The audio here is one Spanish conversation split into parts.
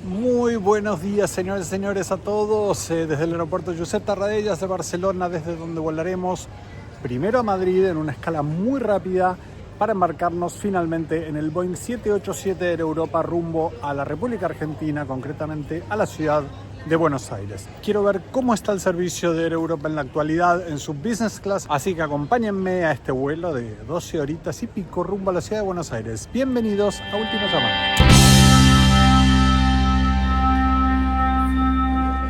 Muy buenos días, señores y señores, a todos. Desde el aeropuerto Josep Tarradellas de Barcelona, desde donde volaremos primero a Madrid en una escala muy rápida para embarcarnos finalmente en el Boeing 787 Air Europa rumbo a la República Argentina, concretamente a la ciudad de Buenos Aires. Quiero ver cómo está el servicio de Air Europa en la actualidad en su business class, así que acompáñenme a este vuelo de 12 horitas y pico rumbo a la ciudad de Buenos Aires. Bienvenidos a Última Llamada.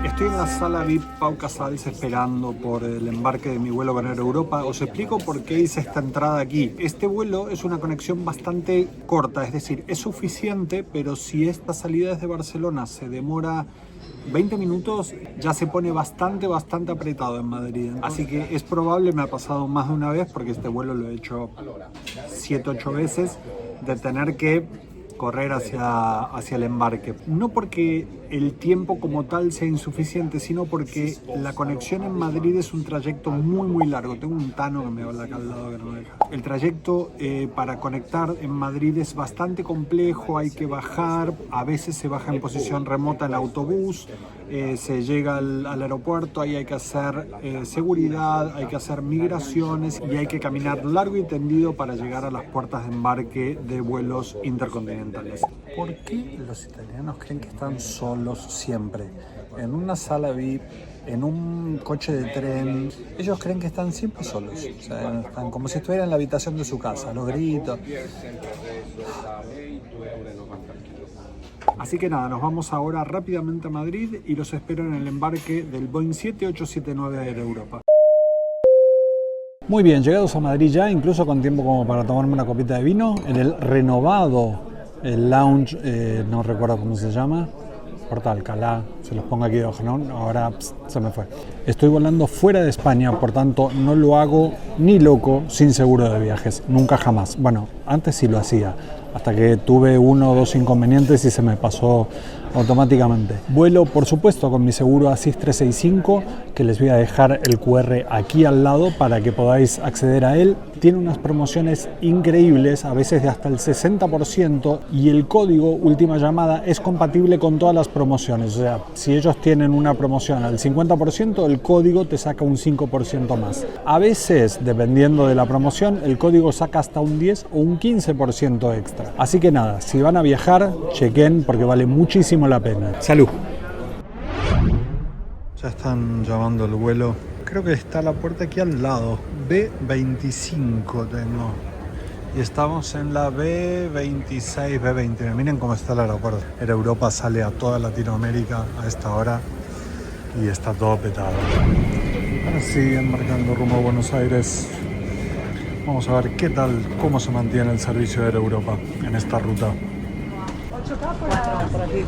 Estoy en la sala VIP Pau Casals esperando por el embarque de mi vuelo con Air Europa. Os explico por qué hice esta entrada aquí. Este vuelo es una conexión bastante corta, es decir, es suficiente, pero si esta salida desde Barcelona se demora 20 minutos, ya se pone bastante apretado en Madrid. Así que es probable, me ha pasado más de una vez, porque este vuelo lo he hecho 7-8 veces, de tener que correr hacia el embarque. No porque el tiempo como tal sea insuficiente, sino porque la conexión en Madrid es un trayecto muy largo. Tengo un tano que me habla acá al lado que no me deja. El trayecto para conectar en Madrid es bastante complejo, hay que bajar, a veces se baja en posición remota el autobús, se llega al aeropuerto, ahí hay que hacer seguridad, hay que hacer migraciones y hay que caminar largo y tendido para llegar a las puertas de embarque de vuelos intercontinentales. ¿Por qué los italianos creen que están solos siempre? En una sala VIP, en un coche de tren, ellos creen que están siempre solos. O sea, están como si estuvieran en la habitación de su casa, los gritos. Así que nada, nos vamos ahora rápidamente a Madrid y los espero en el embarque del Boeing 7879 de Air Europa. Muy bien, llegados a Madrid ya, incluso con tiempo como para tomarme una copita de vino, en el renovado lounge, no recuerdo cómo se llama, Porta Alcalá, se los pongo aquí debajo, ¿no? Ahora se me fue. Estoy volando fuera de España, por tanto no lo hago ni loco sin seguro de viajes, nunca jamás. Bueno, antes sí lo hacía, hasta que tuve 1 o 2 inconvenientes y se me pasó automáticamente. Vuelo, por supuesto, con mi seguro ASIS 365, que les voy a dejar el QR aquí al lado para que podáis acceder a él. Tiene unas promociones increíbles, a veces de hasta el 60%, y el código Última Llamada es compatible con todas las promociones. O sea, si ellos tienen una promoción al 50%, el código te saca un 5% más. A veces, dependiendo de la promoción, el código saca hasta un 10 o un 15% extra. Así que nada, si van a viajar, chequen porque vale muchísimo la pena. ¡Salud! Ya están llamando el vuelo. Creo que está la puerta aquí al lado. B25 tengo. Y estamos en la B26, B20. Miren cómo está el aeropuerto. Air Europa sale a toda Latinoamérica a esta hora y está todo petado. Ahora sí, embarcando rumbo a Buenos Aires. Vamos a ver qué tal, cómo se mantiene el servicio de Air Europa en esta ruta. Por aquí,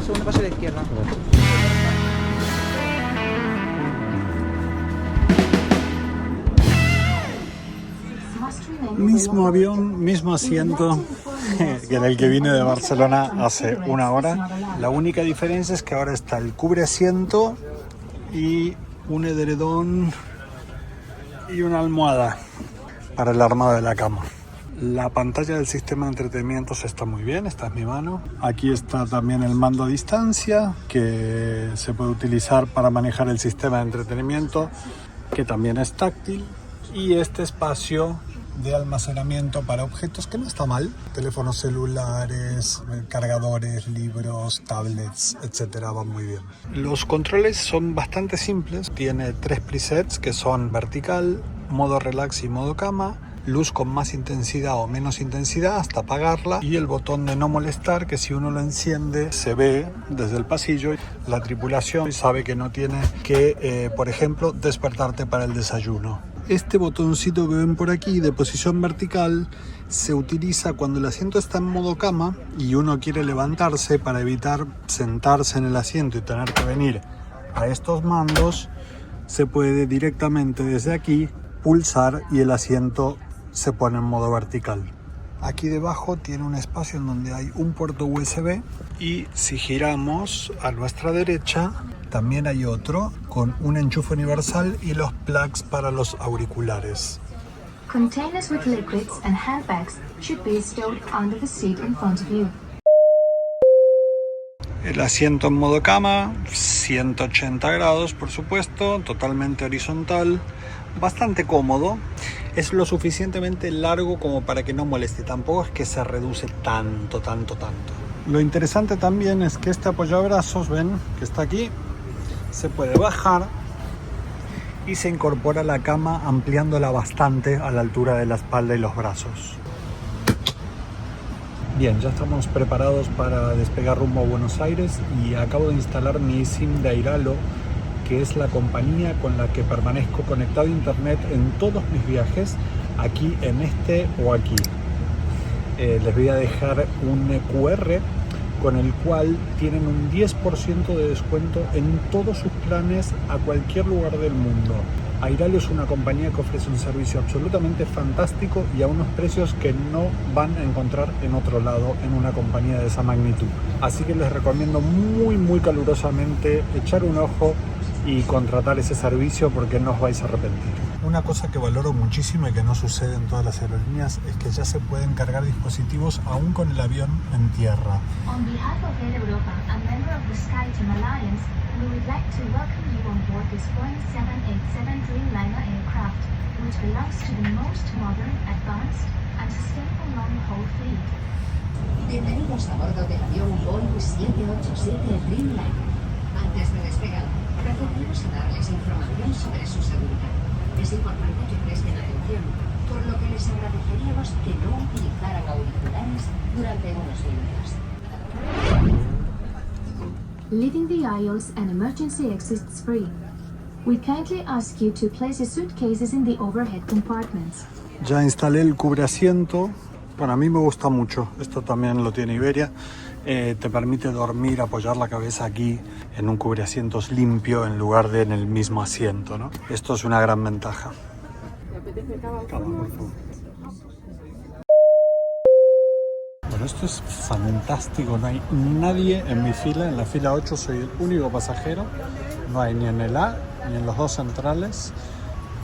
segundo paso a la izquierda. Mismo avión, mismo asiento que en el que vine de Barcelona hace 1 hora. La única diferencia es que ahora está el cubre asiento y un edredón y una almohada para el armado de la cama. La pantalla del sistema de entretenimientos está muy bien, esta es mi mano. Aquí está también el mando a distancia que se puede utilizar para manejar el sistema de entretenimiento, que también es táctil, y este espacio de almacenamiento para objetos que no está mal, teléfonos celulares, cargadores, libros, tablets, etcétera, van muy bien. Los controles son bastante simples, tiene 3 presets que son vertical, modo relax y modo cama, luz con más intensidad o menos intensidad hasta apagarla, y el botón de no molestar, que si uno lo enciende se ve desde el pasillo. La tripulación sabe que no tiene que, por ejemplo, despertarte para el desayuno. Este botoncito que ven por aquí de posición vertical se utiliza cuando el asiento está en modo cama y uno quiere levantarse para evitar sentarse en el asiento y tener que venir a estos mandos. Se puede directamente desde aquí pulsar y el asiento se pone en modo vertical. Aquí debajo tiene un espacio en donde hay un puerto USB, y si giramos a nuestra derecha también hay otro con un enchufe universal y los plugs para los auriculares. Containers with liquids and handbags should be stored under the seat in front of you. El asiento en modo cama, 180 grados por supuesto, totalmente horizontal, bastante cómodo. Es lo suficientemente largo como para que no moleste, tampoco es que se reduce tanto. Lo interesante también es que este apoyabrazos, ven, que está aquí, se puede bajar y se incorpora a la cama ampliándola bastante a la altura de la espalda y los brazos. Bien, ya estamos preparados para despegar rumbo a Buenos Aires y acabo de instalar mi SIM de Airalo, que es la compañía con la que permanezco conectado a internet en todos mis viajes, aquí en este o aquí. Les voy a dejar un QR con el cual tienen un 10% de descuento en todos sus planes a cualquier lugar del mundo. Airalo es una compañía que ofrece un servicio absolutamente fantástico y a unos precios que no van a encontrar en otro lado en una compañía de esa magnitud. Así que les recomiendo muy calurosamente echar un ojo y contratar ese servicio porque no os vais a arrepentir. Una cosa que valoro muchísimo y que no sucede en todas las aerolíneas es que ya se pueden cargar dispositivos aún con el avión en tierra. On behalf of Air Europa, a member of the SkyTeam Alliance, we would like to welcome you on board this Boeing 787 Dreamliner aircraft, which belongs to the most modern, advanced, and sustainable long-haul fleet. Bienvenidos a bordo del avión Boeing 787 Dreamliner. Antes de despegar, procedemos a darles información sobre su seguridad. Es importante que presten atención, por lo que les agradeceríamos que no utilizaran auriculares durante unos minutos. Leaving the aisles and emergency exits free. We kindly ask you to place your suitcases in the overhead compartments. Ya instalé el cubreasiento. Bueno, a mí me gusta mucho. Esto también lo tiene Iberia. Te permite dormir, apoyar la cabeza aquí en un cubreasientos limpio en lugar de en el mismo asiento, ¿no? Esto es una gran ventaja. Bueno, esto es fantástico. No hay nadie en mi fila. En la fila 8 soy el único pasajero. No hay ni en el A ni en los dos centrales.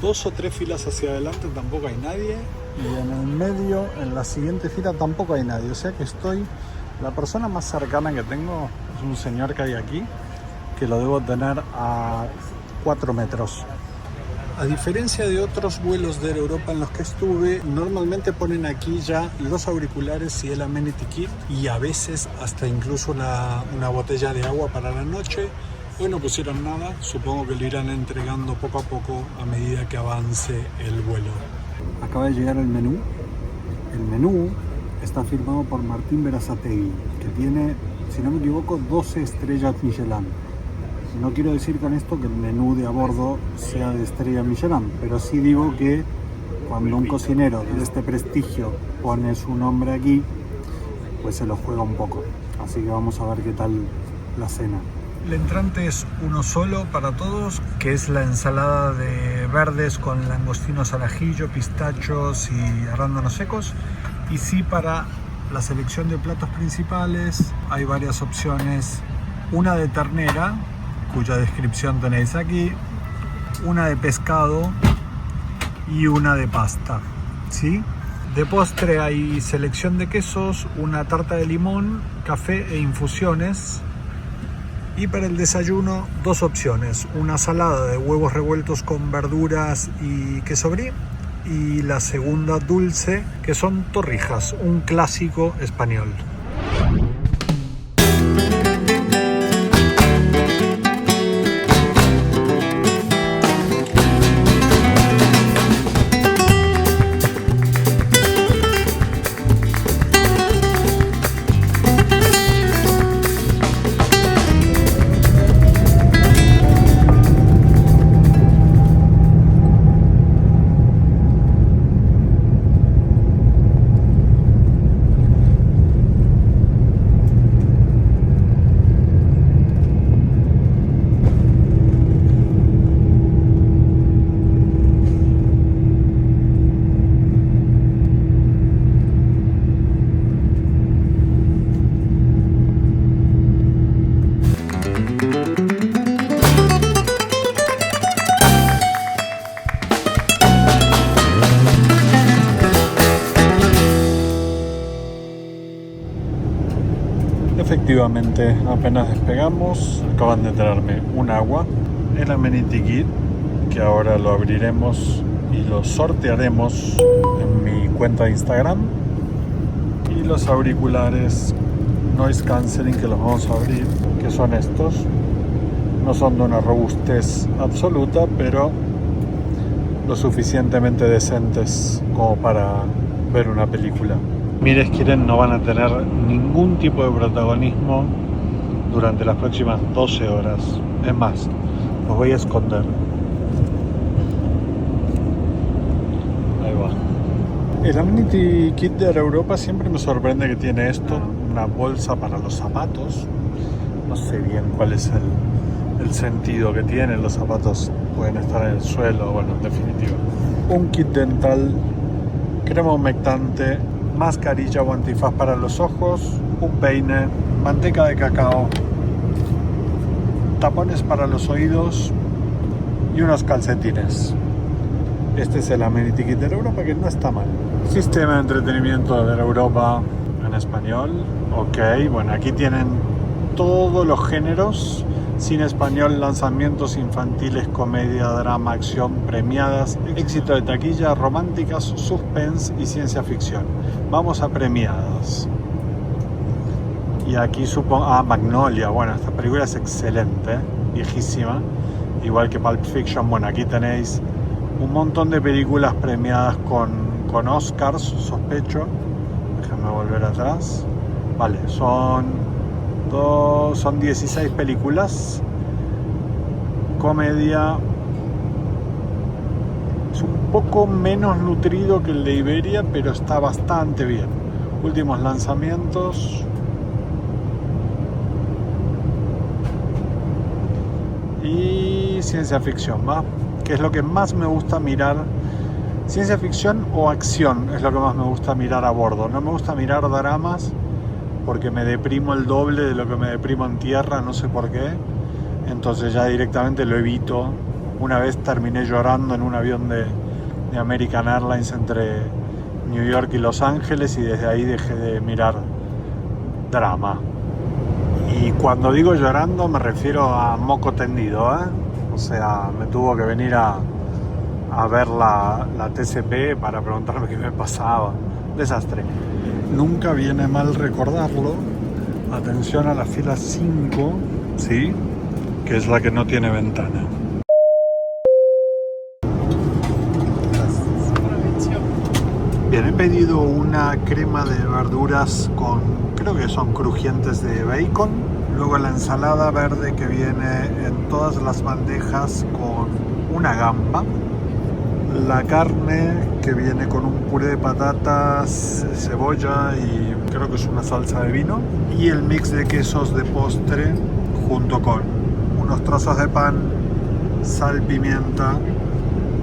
2 o 3 filas hacia adelante tampoco hay nadie. Y en el medio, en la siguiente fila, tampoco hay nadie. O sea que estoy... La persona más cercana que tengo es un señor que hay aquí, que lo debo tener a 4 metros. A diferencia de otros vuelos de Air Europa en los que estuve, normalmente ponen aquí ya los auriculares y el amenity kit y a veces hasta incluso una botella de agua para la noche. Hoy no pusieron nada, supongo que lo irán entregando poco a poco a medida que avance el vuelo. Acaba de llegar el menú. El menú está firmado por Martín Berazategui, que tiene, si no me equivoco, 12 estrellas Michelin. No quiero decir con esto que el menú de a bordo sea de estrella Michelin, pero sí digo que cuando un cocinero de este prestigio pone su nombre aquí, pues se lo juega un poco. Así que vamos a ver qué tal la cena. El entrante es uno solo para todos, que es la ensalada de verdes con langostinos al ajillo, pistachos y arándanos secos. Y sí, para la selección de platos principales hay varias opciones. Una de ternera, cuya descripción tenéis aquí, una de pescado y una de pasta, ¿sí? De postre hay selección de quesos, una tarta de limón, café e infusiones. Y para el desayuno, 2 opciones, una salada de huevos revueltos con verduras y queso brie, y la segunda dulce, que son torrijas, un clásico español. Efectivamente, apenas despegamos, acaban de traerme un agua, el Amenity Kit, que ahora lo abriremos y lo sortearemos en mi cuenta de Instagram, y los auriculares Noise Cancelling, que los vamos a abrir, que son estos. No son de una robustez absoluta, pero lo suficientemente decentes como para ver una película. Mires quieren, no van a tener ningún tipo de protagonismo durante las próximas 12 horas. Es más, los voy a esconder. Ahí va. El Amenity Kit de Europa siempre me sorprende que tiene esto, una bolsa para los zapatos. No sé bien cuál es el sentido que tienen. Los zapatos pueden estar en el suelo, bueno, en definitiva. Un kit dental, crema humectante, mascarilla o antifaz para los ojos, un peine, manteca de cacao, tapones para los oídos y unos calcetines. Este es el Amenity Kit de Europa, que no está mal. Sistema de entretenimiento de Europa en español. Ok, bueno, aquí tienen todos los géneros. Cine español, lanzamientos infantiles, comedia, drama, acción, premiadas, éxito de taquilla, románticas, suspense y ciencia ficción. Vamos a premiadas. Y aquí supongo... Magnolia. Bueno, esta película es excelente, viejísima. Igual que Pulp Fiction. Bueno, aquí tenéis un montón de películas premiadas con Oscars, sospecho. Déjenme volver atrás. Vale, son 16 películas. Comedia. Es un poco menos nutrido que el de Iberia, pero está bastante bien. Últimos lanzamientos. Y ciencia ficción, ¿va? Que es lo que más me gusta mirar. Ciencia ficción o acción es lo que más me gusta mirar a bordo. No me gusta mirar dramas, porque me deprimo el doble de lo que me deprimo en tierra, no sé por qué. Entonces ya directamente lo evito. Una vez terminé llorando en un avión de American Airlines entre New York y Los Ángeles, y desde ahí dejé de mirar drama. Y cuando digo llorando me refiero a moco tendido, ¿eh? O sea, me tuvo que venir a ver la TCP para preguntarme qué me pasaba. Desastre. Nunca viene mal recordarlo. Atención a la fila 5, ¿sí? Que es la que no tiene ventana. Bien, he pedido una crema de verduras con, creo que son crujientes de bacon. Luego la ensalada verde que viene en todas las bandejas con una gamba. La carne que viene con un puré de patatas, cebolla y creo que es una salsa de vino. Y el mix de quesos de postre junto con unos trozos de pan, sal, pimienta,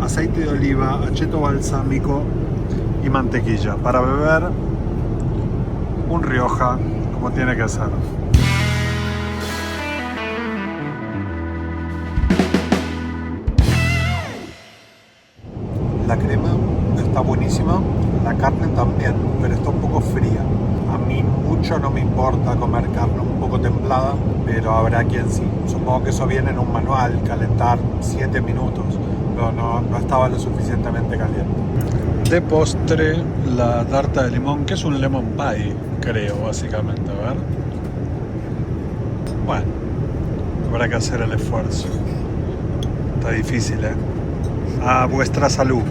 aceite de oliva, acheto balsámico y mantequilla. Para beber un Rioja como tiene que ser. La crema está buenísima, la carne también, pero está un poco fría. A mí mucho no me importa comer carne un poco templada, pero habrá quien sí. Supongo que eso viene en un manual, calentar 7 minutos, pero no estaba lo suficientemente caliente. De postre, la tarta de limón, que es un lemon pie, creo, básicamente. A ver. Bueno, habrá que hacer el esfuerzo. Está difícil, ¿eh? A vuestra salud.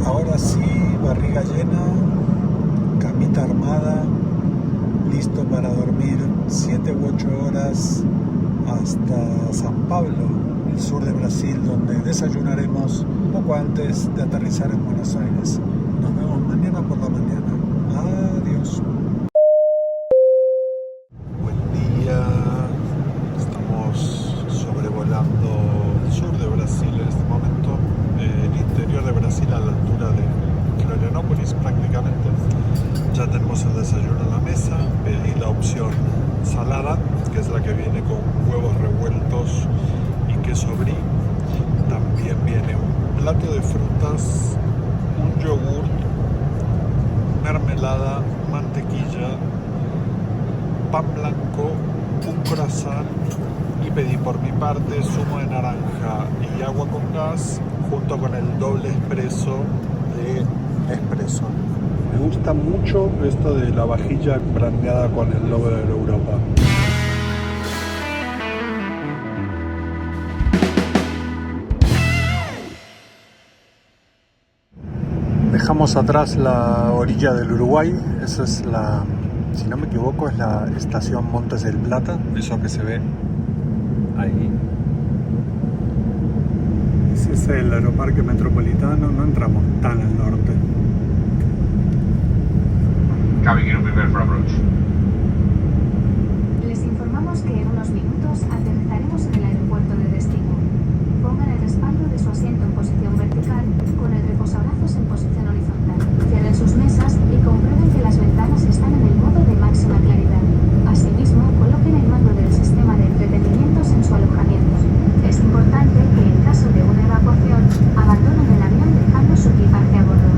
Ahora sí, barriga llena, camita armada, listo para dormir 7 u 8 horas hasta San Pablo, el sur de Brasil, donde desayunaremos un poco antes de aterrizar en Buenos Aires. Nos vemos mañana por la mañana. Adiós. Buen día. Estamos sobrevolando el sur de Brasil en este momento, el interior de Brasil a la altura de Florianópolis prácticamente. Ya tenemos el desayuno en la mesa. Pedí la opción salada, que es la que viene con huevos revueltos y queso brie. También viene un plato de frutas, un yogur mermelada, mantequilla, pan blanco, un croissant y pedí por mi parte zumo de naranja y agua con gas junto con el doble espresso de espresso. Me gusta mucho esto de la vajilla brandeada con el logo de Europa. Dejamos atrás la orilla del Uruguay. Esa es la, si no me equivoco, es la estación Montes del Plata, eso que se ve ahí. Ese es el aeroparque metropolitano, no entramos tan al norte. Les informamos que en unos minutos aterrizaremos en el aeropuerto de destino. Pongan el respaldo de su asiento en posición vertical, con el reposabrazos en posición horizontal. Cierren sus mesas y comprueben que las ventanas están en el modo de máxima claridad. Asimismo, coloquen el mando del sistema de entretenimientos en su alojamiento. Es importante que, en caso de una evacuación, abandonen el avión dejando su equipaje a bordo.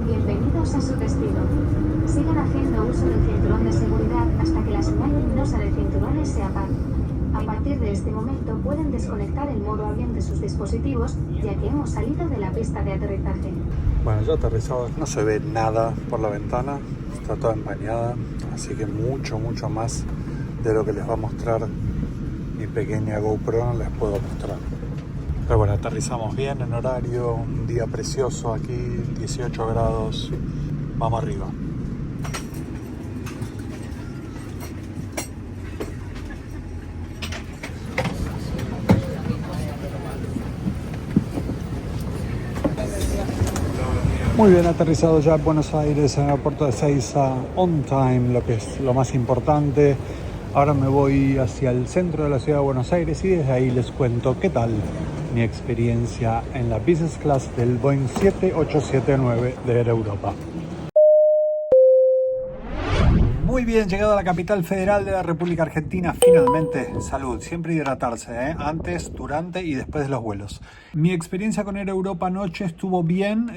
Bienvenidos a su destino. Sigan haciendo uso del cinturón de seguridad hasta que la señal luminosa de cinturones se apague. A partir de este momento pueden desconectar el modo avión de sus dispositivos, ya que hemos salido de la pista de aterrizaje. Bueno, ya aterrizado, no se ve nada por la ventana, está toda empañada, así que mucho más de lo que les va a mostrar mi pequeña GoPro les puedo mostrar. Pero bueno, aterrizamos bien en horario, un día precioso aquí, 18 grados, vamos arriba. Muy bien, aterrizado ya en Buenos Aires, en el aeropuerto de Ezeiza, on time, lo que es lo más importante. Ahora me voy hacia el centro de la ciudad de Buenos Aires y desde ahí les cuento qué tal mi experiencia en la Business Class del Boeing 7879 de Air Europa. Muy bien, llegado a la capital federal de la República Argentina, finalmente. Salud, siempre hidratarse, antes, durante y después de los vuelos. Mi experiencia con Air Europa anoche estuvo bien.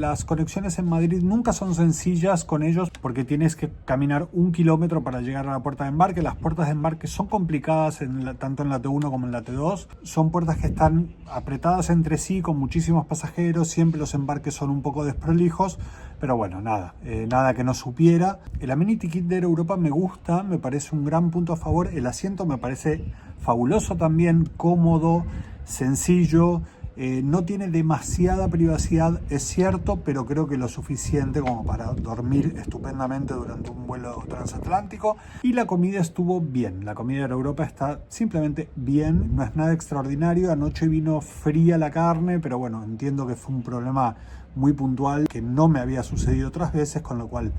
Las conexiones en Madrid nunca son sencillas con ellos porque tienes que caminar 1 kilómetro para llegar a la puerta de embarque. Las puertas de embarque son complicadas tanto en la T1 como en la T2. Son puertas que están apretadas entre sí con muchísimos pasajeros. Siempre los embarques son un poco desprolijos. Pero bueno, nada que no supiera. El Amenity Kit de Air Europa me gusta, me parece un gran punto a favor. El asiento me parece fabuloso también, cómodo, sencillo. No tiene demasiada privacidad, es cierto, pero creo que lo suficiente como para dormir estupendamente durante un vuelo transatlántico. Y la comida estuvo bien, la comida de Air Europa está simplemente bien, no es nada extraordinario. Anoche vino fría la carne, pero bueno, entiendo que fue un problema muy puntual que no me había sucedido otras veces, con lo cual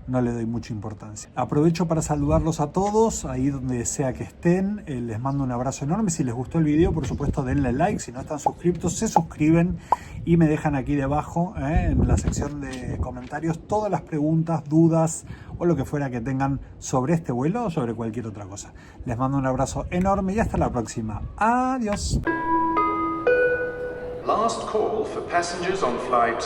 no le doy mucha importancia. Aprovecho para saludarlos a todos, ahí donde sea que estén. Les mando un abrazo enorme. Si les gustó el video, por supuesto, denle like. Si no están suscriptos, se suscriben y me dejan aquí debajo, en la sección de comentarios, todas las preguntas, dudas o lo que fuera que tengan sobre este vuelo o sobre cualquier otra cosa. Les mando un abrazo enorme y hasta la próxima. Adiós. Last call for passengers on flight